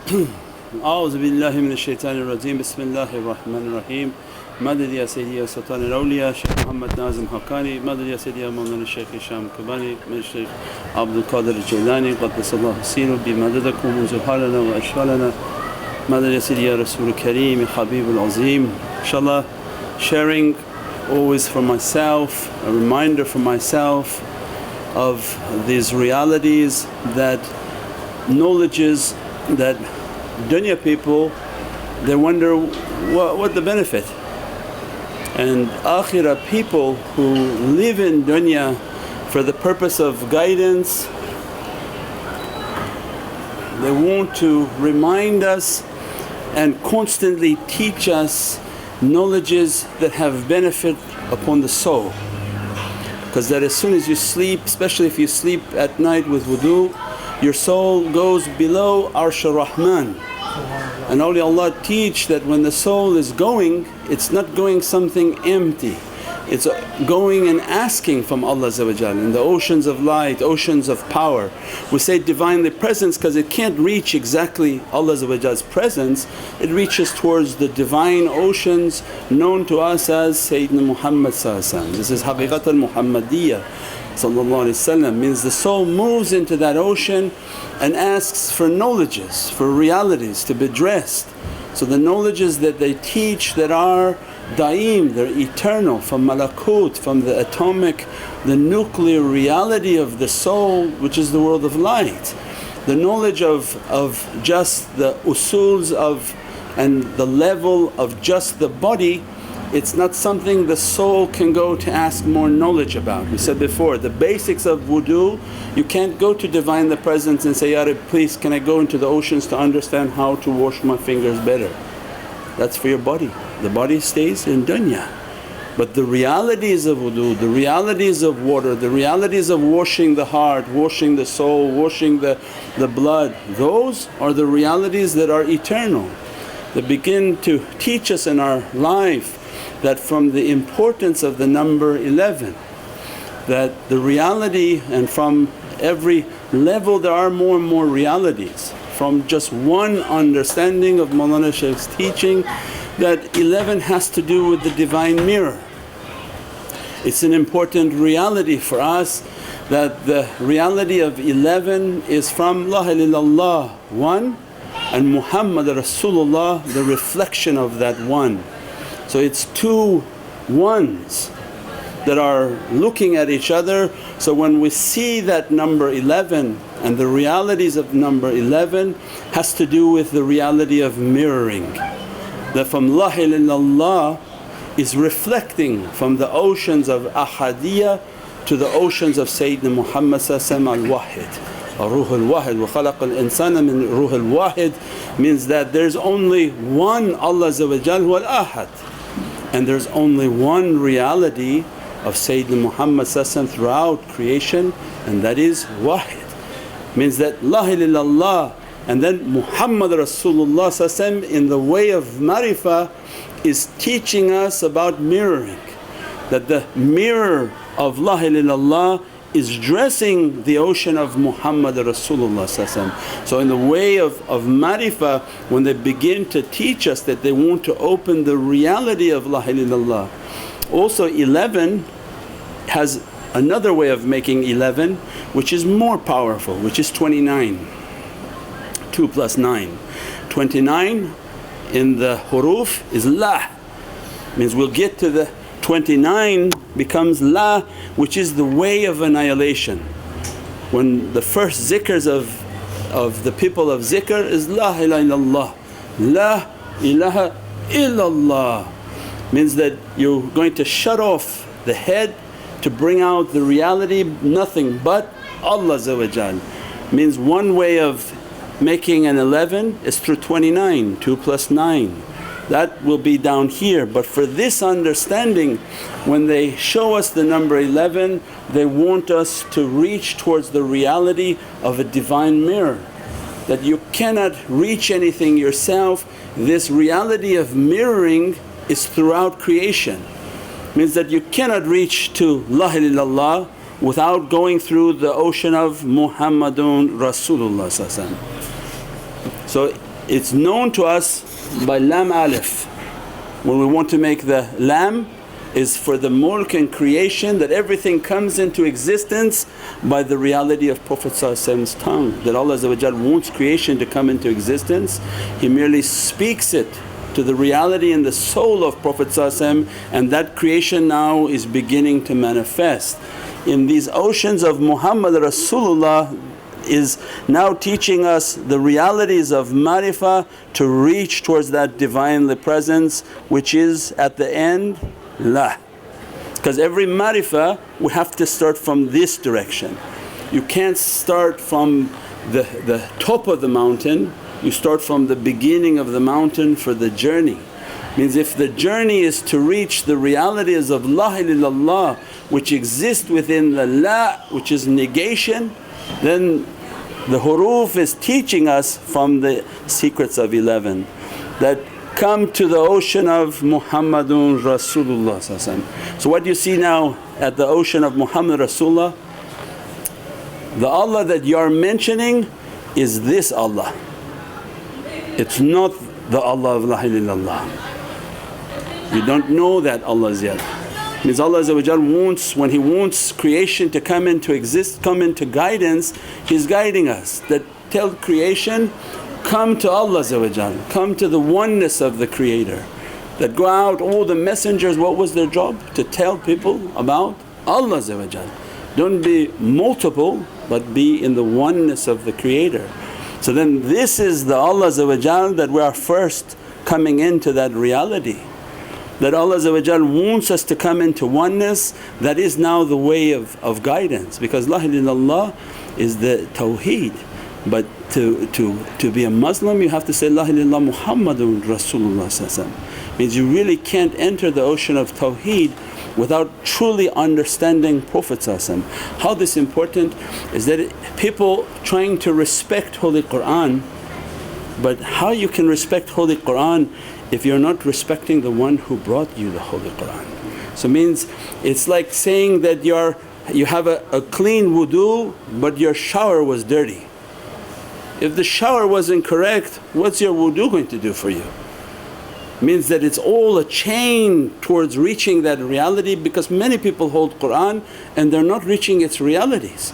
أعوذ بالله من الشيطان الرجيم بسم الله الرحمن الرحيم مدد يا سيدي يا سلطان الأولياء شيخ محمد نازم حقاني مدد يا سيدي يا مولانا الشيخ هشام قباني من الشيخ عبد القادر الجيلاني قدس الله سيره بمددكم وزهارنا وأشفالنا مدد يا سيدي يا رسول الكريم يا حبيب العظيم. Inshallah, sharing always for myself, a reminder for myself of these realities, that knowledges that dunya people they wonder what the benefit, and akhirah people who live in dunya for the purpose of guidance, they want to remind us and constantly teach us knowledges that have benefit upon the soul. Because that as soon as you sleep, especially if you sleep at night with wudu, your soul goes below Arsh ar-Rahman. And awliyaullah teach that when the soul is going, it's not going something empty, it's going and asking from Allah in the oceans of light, oceans of power. We say Divinely Presence because it can't reach exactly Allah's presence, it reaches towards the divine oceans known to us as Sayyidina Muhammad. This is Haqiqat al-Muhammadiyya, means the soul moves into that ocean and asks for knowledges, for realities to be addressed. So the knowledges that they teach that are daim, they're eternal, from malakut, from the atomic, the nuclear reality of the soul which is the world of light. The knowledge of just the usuls of and the level of just the body, it's not something the soul can go to ask more knowledge about. We said before, the basics of wudu, you can't go to Divine the Presence and say, Ya Rabbi, please can I go into the oceans to understand how to wash my fingers better. That's for your body, the body stays in dunya. But the realities of wudu, the realities of water, the realities of washing the heart, washing the soul, washing the blood, those are the realities that are eternal. They begin to teach us in our life that from the importance of the number 11, that the reality, and from every level there are more and more realities. From just one understanding of Mawlana Shaykh's teaching, that 11 has to do with the divine mirror. It's an important reality for us, that the reality of 11 is from La ilaha illallah, one, and Muhammad Rasulullah, the reflection of that one. So it's two ones that are looking at each other. So when we see that number 11 and the realities of number 11 has to do with the reality of mirroring, that from La ilaha illallah is reflecting from the oceans of ahadiyya to the oceans of Sayyidina Muhammad al-Wahid. Ruh al-Wahid, wa khalaqa al-insana min ruh al-Wahid, means that there's only one Allah wal ahad, and there's only one reality of Sayyidina Muhammad throughout creation, and that is Wahid. Means that La ilaha illallah and then Muhammad Rasulullah in the way of marifah is teaching us about mirroring, that the mirror of La ilaha illallah is dressing the ocean of Muhammad Rasulullah. So in the way of marifah, when they begin to teach us that they want to open the reality of La ilaha illallah. Also 11 has another way of making 11 which is more powerful, which is 29. 2 plus 9. 29 in the huruf is La, means we'll get to the 29 becomes La, which is the way of annihilation. When the first zikrs of the people of zikr is La ilaha illallah, La ilaha illallah, means that you're going to shut off the head to bring out the reality, nothing but Allah. Means one way of making an 11 is through 29, 2 plus 9. That will be down here, but for this understanding, when they show us the number 11, they want us to reach towards the reality of a divine mirror, that you cannot reach anything yourself. This reality of mirroring is throughout creation, means that you cannot reach to La ilaha illallah without going through the ocean of Muhammadan Rasulullah. So It's known to us by Lam Alif. When we want to make the Lam is for the mulk and creation, that everything comes into existence by the reality of Prophet's tongue. That Allah wants creation to come into existence, He merely speaks it to the reality in the soul of Prophet and that creation now is beginning to manifest. In these oceans of Muhammad Rasulullah is now teaching us the realities of marifah to reach towards that Divinely Presence, which is at the end La. Because every marifah we have to start from this direction. You can't start from the top of the mountain, you start from the beginning of the mountain for the journey. Means if the journey is to reach the realities of La ilaha illallah which exist within the La, which is negation, then the huruf is teaching us from the secrets of 11 that come to the ocean of Muhammadun Rasulullah. So what you see now at the ocean of Muhammad Rasulullah, the Allah that you are mentioning is this Allah. It's not the Allah of La ilaha illallah. You don't know that Allah yet. Means Allah wants, when He wants creation to come into exist, come into guidance, He's guiding us. That tell creation, come to Allah, come to the oneness of the Creator. That go out, all the messengers, what was their job? To tell people about Allah. Don't be multiple but be in the oneness of the Creator. So then this is the Allah that we are first coming into that reality. That Allah wants us to come into oneness, that is now the way of guidance, because La ilaha illallah is the tawheed. But to be a Muslim you have to say La ilaha illallah Muhammadun Rasulullah. Means you really can't enter the ocean of tawheed without truly understanding Prophet. How this important is that people trying to respect Holy Qur'an, but how you can respect Holy Qur'an if you're not respecting the one who brought you the Holy Qur'an. So means it's like saying that you have a clean wudu but your shower was dirty. If the shower wasn't correct, what's your wudu going to do for you? Means that it's all a chain towards reaching that reality, because many people hold Qur'an and they're not reaching its realities.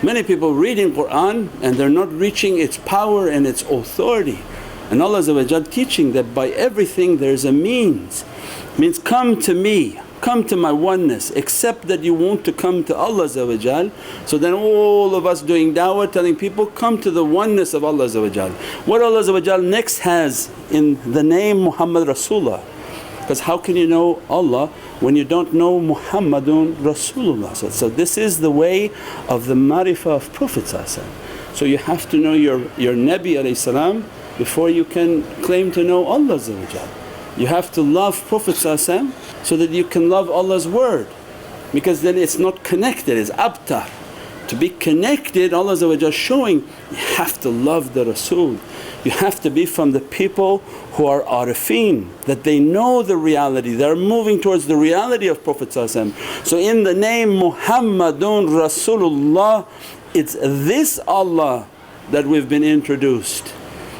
Many people reading Qur'an and they're not reaching its power and its authority. And Allah teaching that by everything there's a means. Means come to me, come to my oneness, except that you want to come to Allah. So then all of us doing da'wah telling people, come to the oneness of Allah. What Allah next has in the name Muhammad Rasulullah. Because how can you know Allah when you don't know Muhammadun Rasulullah? So this is the way of the marifah of Prophet. So you have to know your Nabi before you can claim to know Allah. You have to love Prophet so that you can love Allah's word, because then it's not connected, it's abtar. To be connected, Allah showing you have to love the Rasul. You have to be from the people who are arifin, that they know the reality, they are moving towards the reality of Prophet. So in the name Muhammadun Rasulullah, it's this Allah that we've been introduced.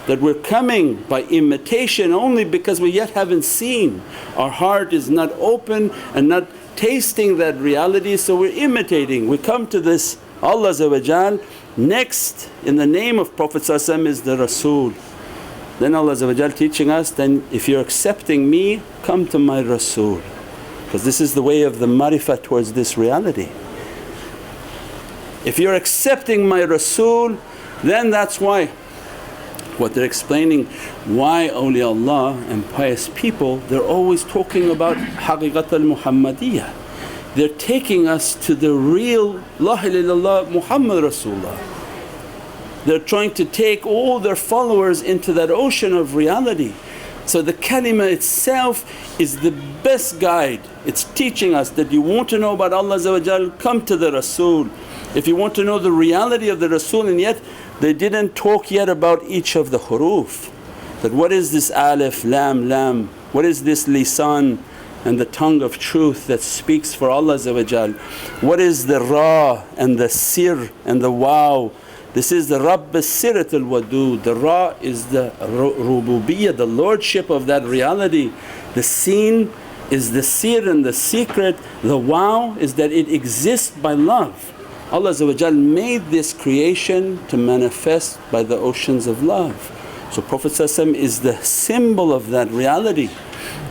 That we're coming by imitation only because we yet haven't seen. Our heart is not open and not tasting that reality, so we're imitating. We come to this Allah. Next in the name of Prophet is the Rasul. Then Allah teaching us, then if you're accepting me, come to my Rasul, because this is the way of the marifah towards this reality. If you're accepting my Rasul, then that's why what they're explaining, why awliyaullah and pious people, they're always talking about haqiqat al-Muhammadiyya. They're taking us to the real La ilaha illallah Muhammad Rasulullah. They're trying to take all their followers into that ocean of reality. So the kalima itself is the best guide. It's teaching us that you want to know about Allah, come to the Rasul. If you want to know the reality of the Rasul, and yet they didn't talk yet about each of the huruf. That what is this alif, lam, lam, what is this lisan and the tongue of truth that speaks for Allah. What is the ra and the sir and the wow This is the Rabb as-Sirat al-Wadud. The Ra is the Rububiyyah, the lordship of that reality. The Sin is the sir and the secret. The Wow is that it exists by love. Allah made this creation to manifest by the oceans of love. So Prophet is the symbol of that reality.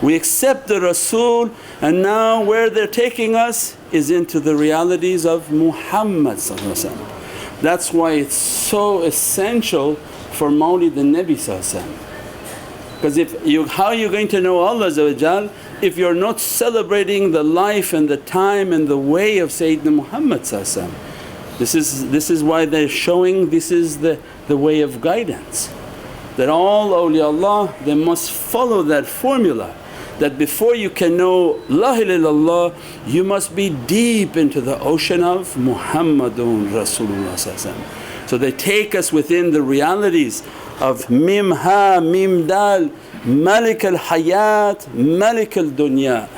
We accept the Rasul, and now where they're taking us is into the realities of Muhammad. That's why it's so essential for Mawlid the Nabi. Because how are you going to know Allah if you're not celebrating the life and the time and the way of Sayyidina Muhammad. This is why they're showing this is the way of guidance, that all awliyaullah they must follow that formula, that before you can know La ilaha illallah you must be deep into the ocean of Muhammadun Rasulullah. So they take us within the realities of Mim Ha Mim Dal, Malik al-Hayat, Malik al-Dunya.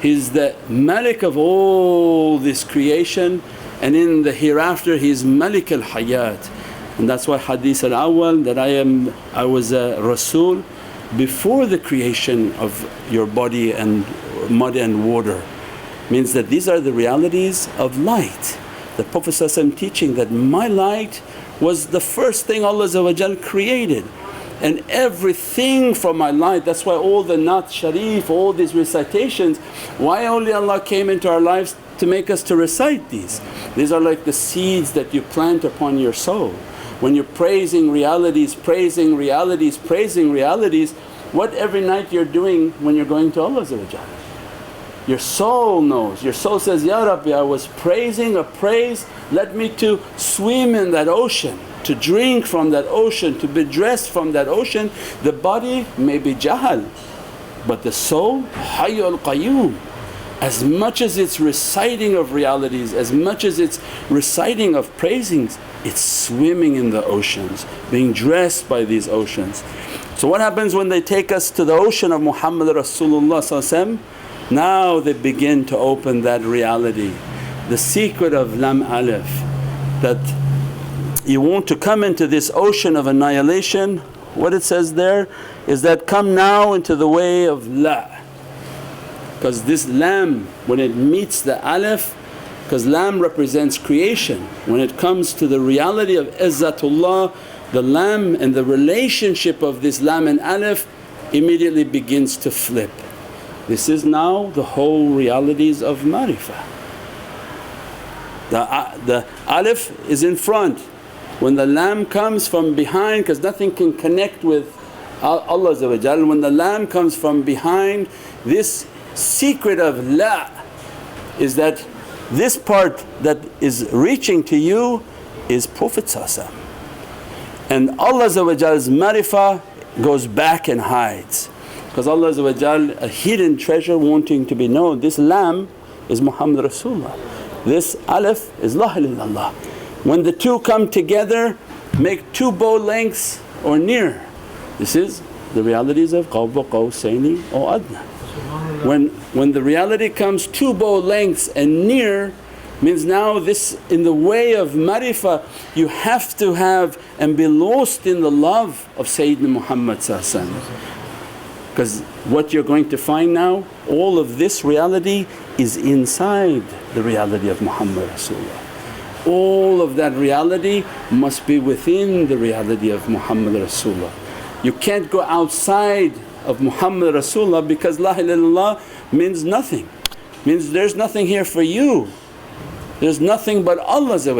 He's the Malik of all this creation, and in the hereafter He's Malik al-Hayat. And that's why Hadith al-Awwal that I was a Rasul before the creation of your body and mud and water, means that these are the realities of light. The Prophet teaching that my light was the first thing Allah created, and everything from my light. That's why all the Naat Sharif, all these recitations, why awliyaullah came into our lives to make us to recite these. These are like the seeds that you plant upon your soul. When you're praising realities, praising realities, praising realities, what every night you're doing when you're going to Allah. Your soul knows, your soul says, Ya Rabbi, I was praising a praise, let me to swim in that ocean, to drink from that ocean, to be dressed from that ocean. The body may be jahal, but the soul Hayyul Qayyum. As much as it's reciting of realities, as much as it's reciting of praisings, it's swimming in the oceans, being dressed by these oceans. So what happens when they take us to the ocean of Muhammad Rasulullah? Now they begin to open that reality, the secret of Lam Alif, that you want to come into this ocean of annihilation. What it says there is that, come now into the way of La. Because this Lam, when it meets the Alif, because Lam represents creation, when it comes to the reality of Izzatullah, the Lam and the relationship of this Lam and Alif immediately begins to flip. This is now the whole realities of Marifah. The Alif is in front, when the Lam comes from behind, because nothing can connect with Allah. When the Lam comes from behind, this secret of La is that this part that is reaching to you is Prophet. And Allah's Marifah goes back and hides, because Allah a hidden treasure wanting to be known. This Lam is Muhammad Rasulullah, this Alif is La ilaha illallah. When the two come together, make two bow lengths or near. This is the realities of Qawba Qawsaini or Adna. When the reality comes two bow lengths and near, means now this in the way of Marifah you have to have and be lost in the love of Sayyidina Muhammad. Because what you're going to find now, all of this reality is inside the reality of Muhammad Rasulullah. All of that reality must be within the reality of Muhammad Rasulullah. You can't go outside of Muhammad Rasulullah, because La ilaha illallah means nothing, means there's nothing here for you, there's nothing but Allah. So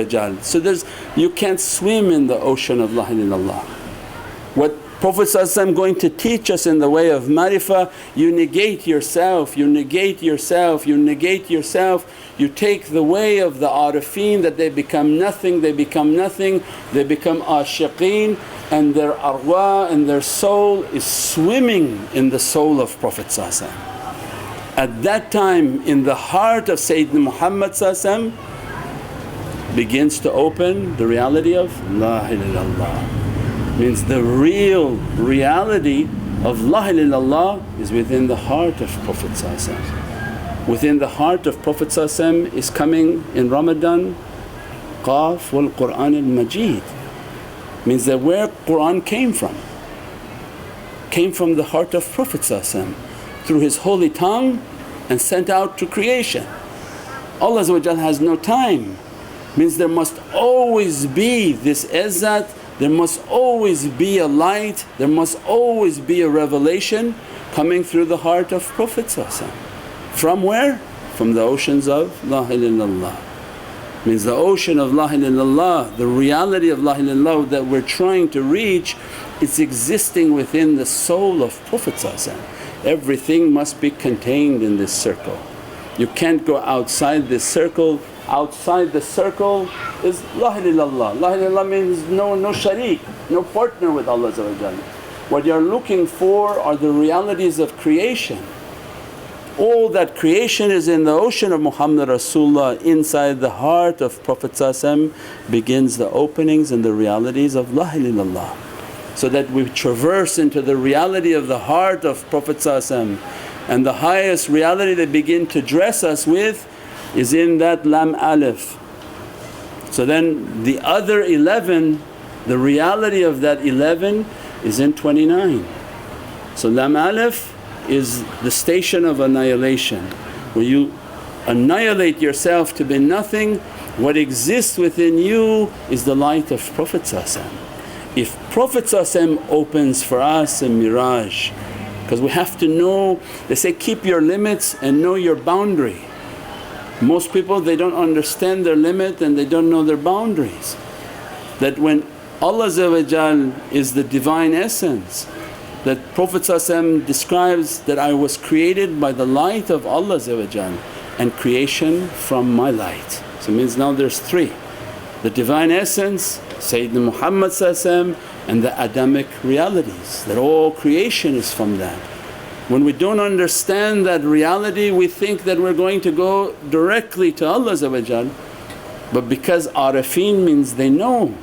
you can't swim in the ocean of La ilaha illallah. What Prophet going to teach us in the way of Marifah, you negate yourself, you negate yourself, you negate yourself. You take the way of the arifeen, that they become nothing, they become nothing, they become ashiqeen, and their arwah and their soul is swimming in the soul of Prophet. At that time in the heart of Sayyidina Muhammad begins to open the reality of La ilaha illallah. Means the real reality of La ilaha illallah is within the heart of Prophet. Within the heart of Prophet is coming in Ramadan Qaf wal Qur'an al-Majid. Means that where Qur'an came from the heart of Prophet through his holy tongue and sent out to creation. Allah has no time, means there must always be this izzat, there must always be a light, there must always be a revelation coming through the heart of Prophet. From where? From the oceans of La ilaha illallah. Means the ocean of La ilaha illallah, the reality of La ilaha illallah that we're trying to reach, it's existing within the soul of Prophet. Everything must be contained in this circle. You can't go outside this circle. Outside the circle is La ilaha illallah. La ilaha illallah means no shareek, no partner with Allah. What you're looking for are the realities of creation. All that creation is in the ocean of Muhammad Rasulullah. Inside the heart of Prophet begins the openings and the realities of La ilaha illallah. So that we traverse into the reality of the heart of Prophet, and the highest reality they begin to dress us with is in that lam alif. So then the other 11, the reality of that 11 is in 29. So lam alif is the station of annihilation, where you annihilate yourself to be nothing. What exists within you is the light of Prophet. If Prophet opens for us a mirage, because we have to know, they say keep your limits and know your boundary. Most people they don't understand their limit and they don't know their boundaries. That when Allah is the Divine Essence, that Prophet describes that, I was created by the light of Allah and creation from my light. So it means now there's three: the Divine Essence, Sayyidina Muhammad and the Adamic realities, that all creation is from that. When we don't understand that reality we think that we're going to go directly to Allah, but because arifin means they know.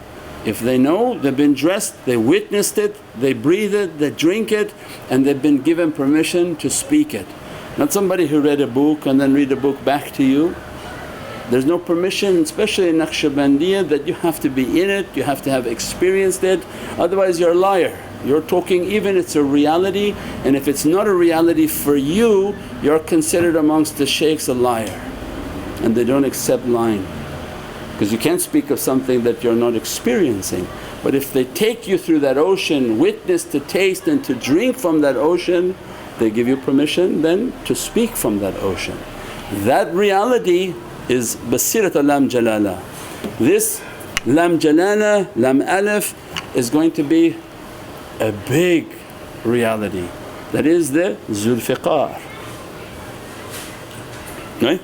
If they know, they've been dressed, they witnessed it, they breathe it, they drink it, and they've been given permission to speak it. Not somebody who read a book and then read a book back to you. There's no permission, especially in Naqshbandiyya, that you have to be in it, you have to have experienced it, otherwise you're a liar. You're talking even it's a reality, and if it's not a reality for you, you're considered amongst the shaykhs a liar, and they don't accept lying. Because you can't speak of something that you're not experiencing. But if they take you through that ocean, witness, to taste and to drink from that ocean, they give you permission then to speak from that ocean. That reality is Basirat lam jalala. This lam jalala, lam alif is going to be a big reality, that is the Zulfiqar, right?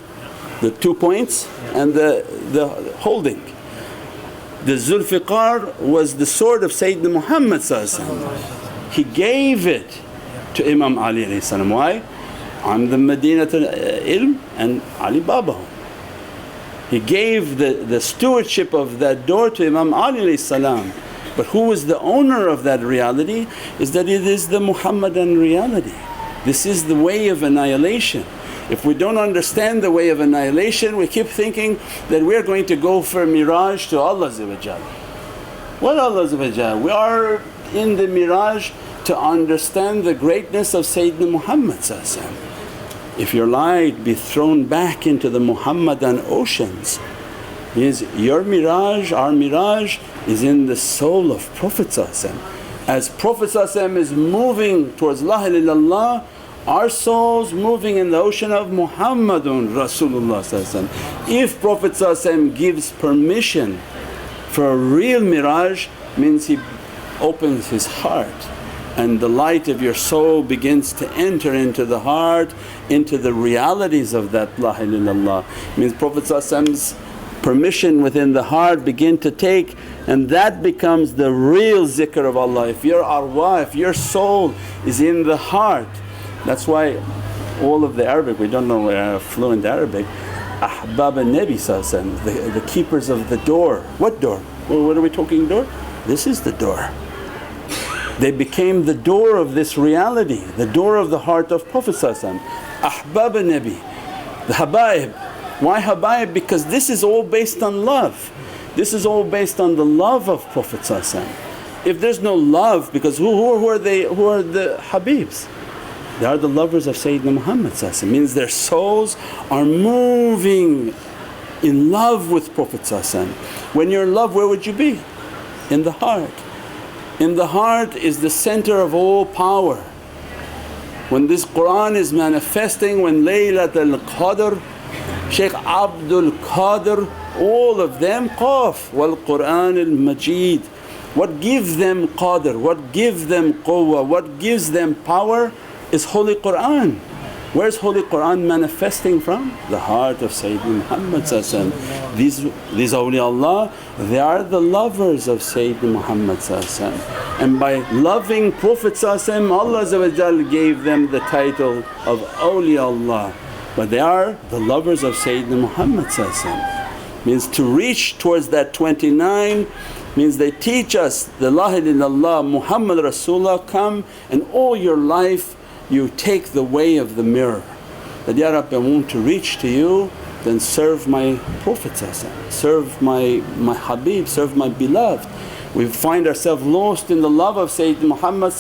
The 2 points and the holding. The Zulfiqar was the sword of Sayyidina Muhammad. He gave it to Imam Ali. Why? I'm the Madinatul Ilm and Ali Babahu. He gave the stewardship of that door to Imam Ali. But who was the owner of that reality is that it is the Muhammadan reality. This is the way of annihilation. If we don't understand the way of annihilation, we keep thinking that we're going to go for a mirage to Allah. What Allah? We are in the mirage to understand the greatness of Sayyidina Muhammad. If your light be thrown back into the Muhammadan oceans, means your mirage, our mirage is in the soul of Prophet. As Prophet is moving towards La ilaha illallah, our souls moving in the ocean of Muhammadun Rasulullah. If Prophet gives permission for a real mirage, means he opens his heart and the light of your soul begins to enter into the heart, into the realities of that La ilaha illallah. Means Prophet's permission within the heart begin to take, and that becomes the real zikr of Allah. If your arwah, if your soul is in the heart, that's why all of the Arabic, we don't know fluent Arabic, Ahbab al-Nabi the keepers of the door. What door? Well, what are we talking door? This is the door. They became the door of this reality, the door of the heart of Prophet. Ahbab al-Nabi, the habaib. Why habaib? Because this is all based on love. This is all based on the love of Prophet. If there's no love, because who are they? Who are the Habibs? They are the lovers of Sayyidina Muhammad. Means their souls are moving in love with Prophet. When you're in love, where would you be? In the heart. In the heart is the center of all power. When this Qur'an is manifesting, when Laylatul Qadr, Shaykh Abdul Qadir, all of them Qaf wal Qur'an al Majid. What gives them qadr, what gives them quwwah, what gives them power is Holy Qur'an. Where's Holy Qur'an manifesting from? The heart of Sayyidina Muhammad. These awliyaullah, they are the lovers of Sayyidina Muhammad. And by loving Prophet Allah gave them the title of awliyaullah, but they are the lovers of Sayyidina Muhammad. Means to reach towards that 29 means they teach us the La ilaha illallah Muhammad Rasulullah come, and all your life you take the way of the mirror that, Ya Rabbi, I want to reach to you, then serve my Prophet, serve my Habib, serve my beloved. We find ourselves lost in the love of Sayyidina Muhammad,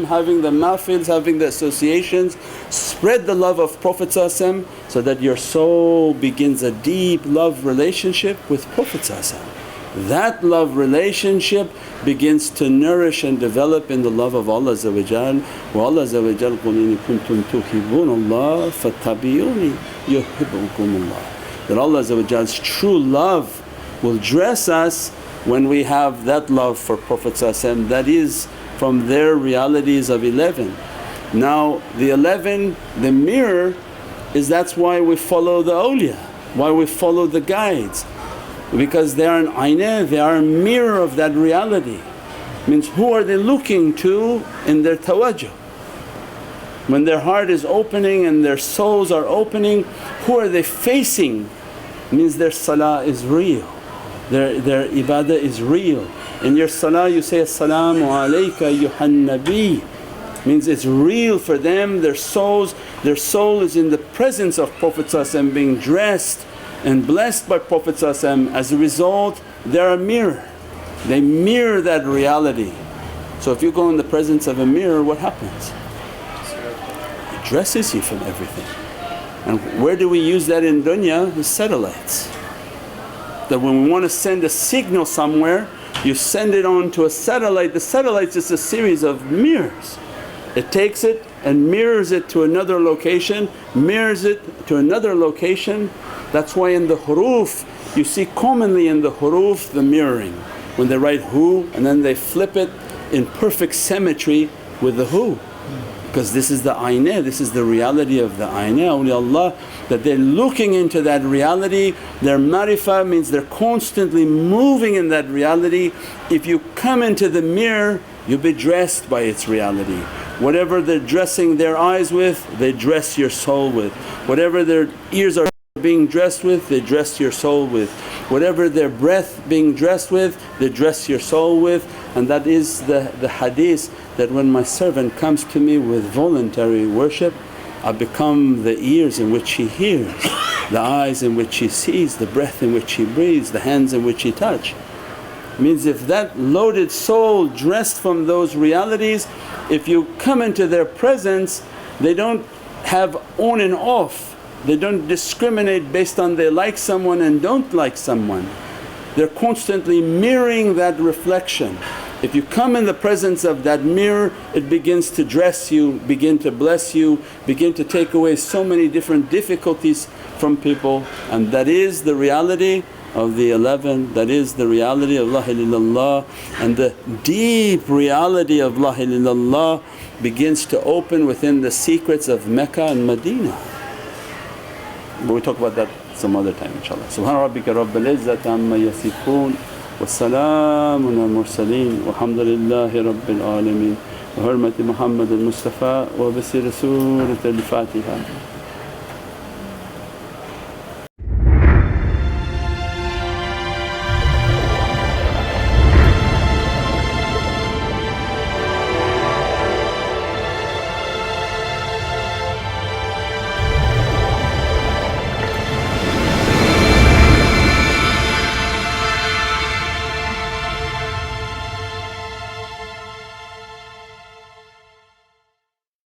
having the mahfils, having the associations. Spread the love of Prophet so that your soul begins a deep love relationship with Prophet. That love relationship begins to nourish and develop in the love of Allah. Wa Allah قُلْ إِن كُنْتُمْ تُحِبُّونَ اللَّهَ فَاتَّبِعُونِي يُحِبْبُكُمُ اللَّهُ. That Allah's true love will dress us when we have that love for Prophet that is from their realities of 11. Now the 11, the mirror is, that's why we follow the awliya, why we follow the guides, because they are an aynah, they are a mirror of that reality. Means who are they looking to in their tawajjuh? When their heart is opening and their souls are opening, who are they facing? Means their salah is real, their ibadah is real. In your salah you say, As-salamu alayka ayyuhan nabi, means it's real for them. Their soul is in the presence of Prophet being dressed and blessed by Prophet. As a result they're a mirror, they mirror that reality. So if you go in the presence of a mirror, what happens? It dresses you from everything. And where do we use that in dunya? The satellites. That when we want to send a signal somewhere, you send it on to a satellite. The satellite's just a series of mirrors. It takes it and mirrors it to another location, mirrors it to another location. That's why in the huruf you see commonly in the huruf the mirroring. When they write hu and then they flip it in perfect symmetry with the hu, because this is the aynah, this is the reality of the aynah. Awliyaullah, that they're looking into that reality, their marifah means they're constantly moving in that reality. If you come into the mirror you'll be dressed by its reality. Whatever they're dressing their eyes with, they dress your soul with. Whatever their ears are being dressed with, they dress your soul with. Whatever their breath being dressed with, they dress your soul with. And that is the hadith, that when my servant comes to me with voluntary worship, I become the ears in which he hears, the eyes in which he sees, the breath in which he breathes, the hands in which he touch. Means if that loaded soul dressed from those realities, if you come into their presence, they don't have on and off, they don't discriminate based on they like someone and don't like someone. They're constantly mirroring that reflection. If you come in the presence of that mirror, it begins to dress you, begin to bless you, begin to take away so many different difficulties from people. And that is the reality of the 11, that is the reality of La ilaha illallah. And the deep reality of La ilaha illallah begins to open within the secrets of Mecca and Medina. But we'll talk about that some other time inshaAllah. Subhana rabbika rabbil izzati amma yasifoon wa salaamun al mursaleen walhamdulillahi rabbil alameen. Bi hurmati Muhammad al Mustafa wa bi sirri Surat al Fatiha.